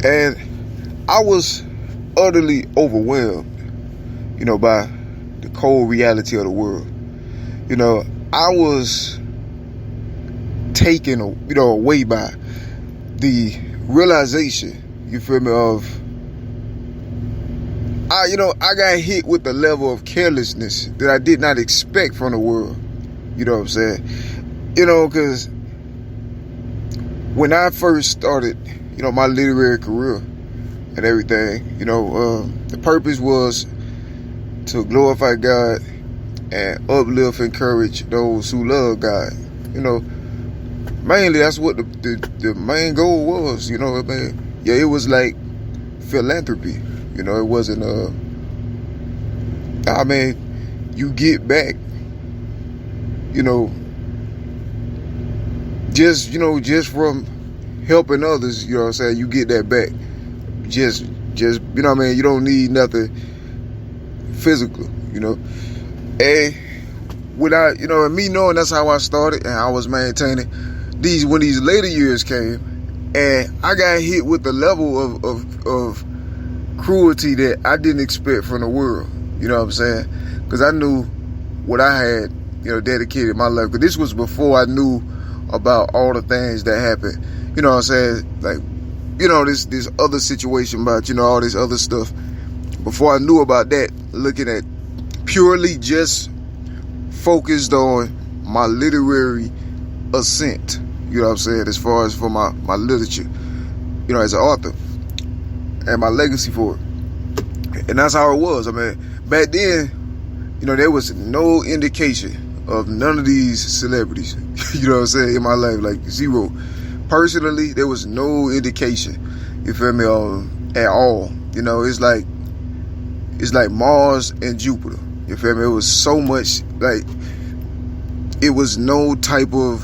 And I was utterly overwhelmed, by the cold reality of the world. I was taken, away by the realization, you feel me, of I got hit with a level of carelessness that I did not expect from the world. You know what I'm saying? Because when I first started, my literary career and everything, the purpose was to glorify God and uplift, encourage those who love God. Mainly that's what the main goal was. Yeah, it was like philanthropy. It wasn't you get back, just from helping others, you get that back. Just you don't need nothing physical, And and me knowing that's how I started and I was maintaining when these later years came and I got hit with the level of cruelty that I didn't expect from the world. You know what I'm saying? Because I knew what I had, dedicated my life. Because this was before I knew about all the things that happened. You know what I'm saying? Like, this other situation about, all this other stuff. Before I knew about that, looking at purely just focused on my literary ascent. You know what I'm saying? As far as for my literature, as an author. And my legacy for it. And that's how it was. Back then, there was no indication of none of these celebrities, you know what I'm saying, in my life, like zero. Personally, there was no indication, you feel me, at all. It's like Mars and Jupiter, you feel me? It was so much, like, it was no type of,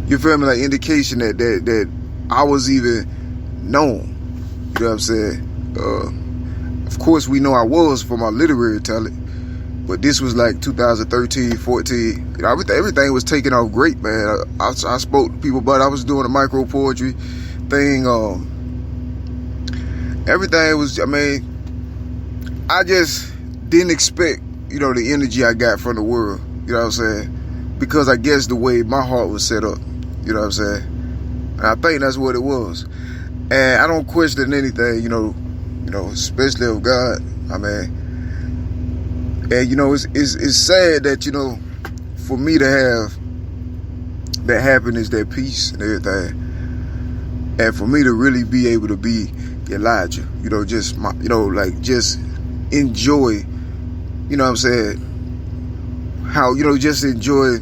you feel me, like indication that I was even known. You know what I'm saying? Of course, we know I was for my literary talent, but this was like 2013, 14. Everything was taking off great, man. I spoke to people about it. I was doing a micro poetry thing. Everything was, I just didn't expect, the energy I got from the world. You know what I'm saying? Because I guess the way my heart was set up. You know what I'm saying? And I think that's what it was. And I don't question anything, especially of God. And it's sad that for me to have that happiness, that peace, and everything, and for me to really be able to be Elijah, just enjoy, what I'm saying, how just enjoy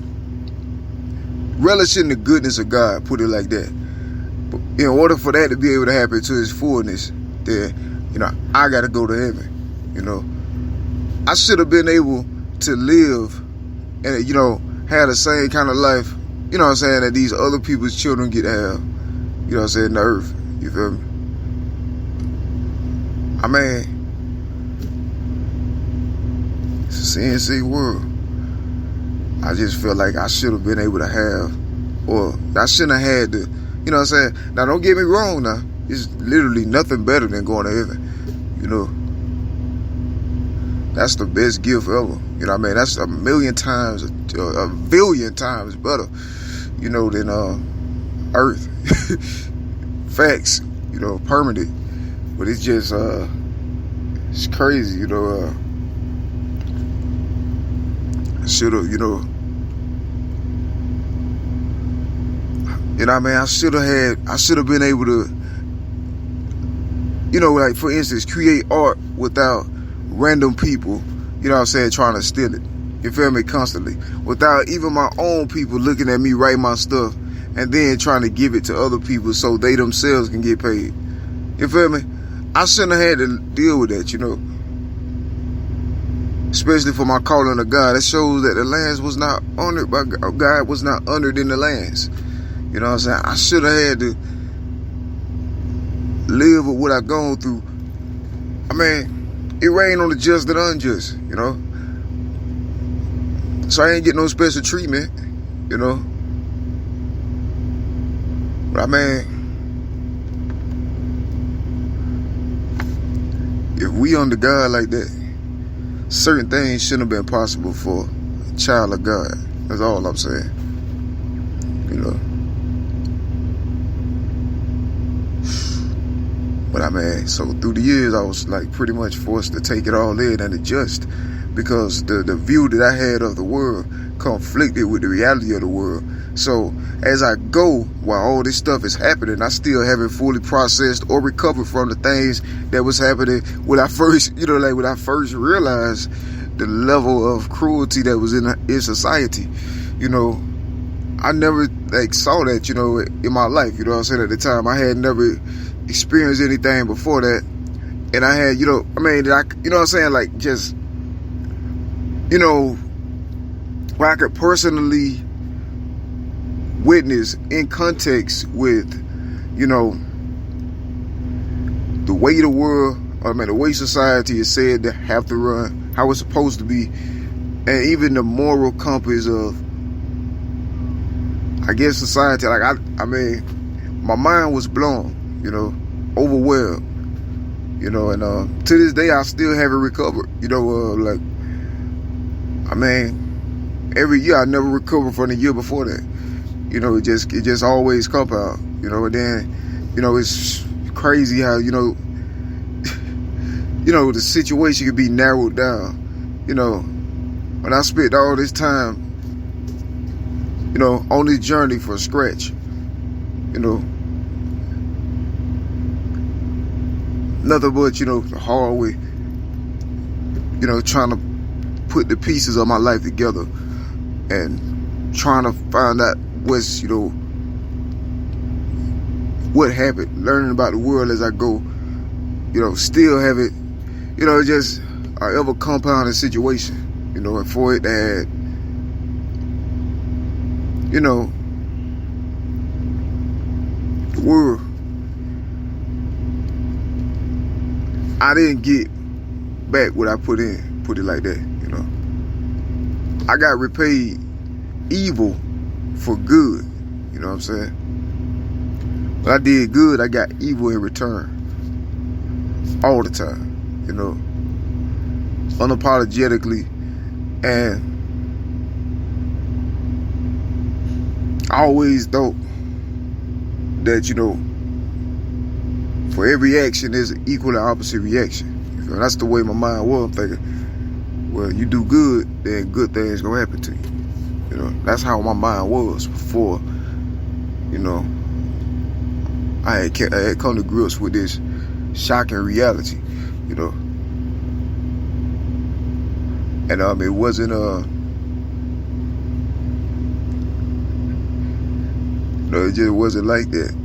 relishing the goodness of God. Put it like that. But in order for that to be able to happen to its fullness, then, I got to go to heaven, I should have been able to live and, have the same kind of life, that these other people's children get to have, in the earth, you feel me? It's a CNC world. I just feel like I should have been able to have, or I shouldn't have had to. You know what I'm saying? Now, don't get me wrong now. It's literally nothing better than going to heaven. That's the best gift ever. That's a million times, a billion times better, than Earth. Facts, permanent. But it's just, it's crazy, I should have, I should have been able to, like, for instance, create art without random people, trying to steal it. You feel me? Constantly. Without even my own people looking at me write my stuff and then trying to give it to other people so they themselves can get paid. You feel me? I shouldn't have had to deal with that, Especially for my calling of God. It shows that the lands was not honored by God. God was not honored in the lands. You know what I'm saying? I should have had to live with what I've gone through. It rained on the just and unjust, So I ain't get no special treatment, But, if we under God like that, certain things shouldn't have been possible for a child of God. That's all I'm saying. You know. But I mean, so through the years, I was like pretty much forced to take it all in and adjust, because the view that I had of the world conflicted with the reality of the world. So as I go, while all this stuff is happening, I still haven't fully processed or recovered from the things that was happening when I first, when I first realized the level of cruelty that was in society. I never saw that, in my life. You know what I'm saying? At the time, I had never experienced anything before that, and I had, just, where I could personally witness in context with, the way the world, the way society is said to have to run, how it's supposed to be, and even the moral compass of, I guess, society. My mind was blown, overwhelmed, and to this day I still haven't recovered. Every year I never recover from the year before that. It just always compound, and then, it's crazy how, the situation could be narrowed down. When I spent all this time, on this journey from scratch, nothing but, the hard way, trying to put the pieces of my life together and trying to find out what's, what happened, learning about the world as I go, still have it, just a ever compounding situation, and for it to add, the world, I didn't get back what I put in, put it like that, I got repaid evil for good, you know what I'm saying? When I did good, I got evil in return. All the time, unapologetically. And I always thought that, for every action there's an equal and opposite reaction. That's the way my mind was. I'm thinking, well, you do good, then good things gonna happen to you. That's how my mind was before, I had come to grips with this shocking reality, and it wasn't it just wasn't like that,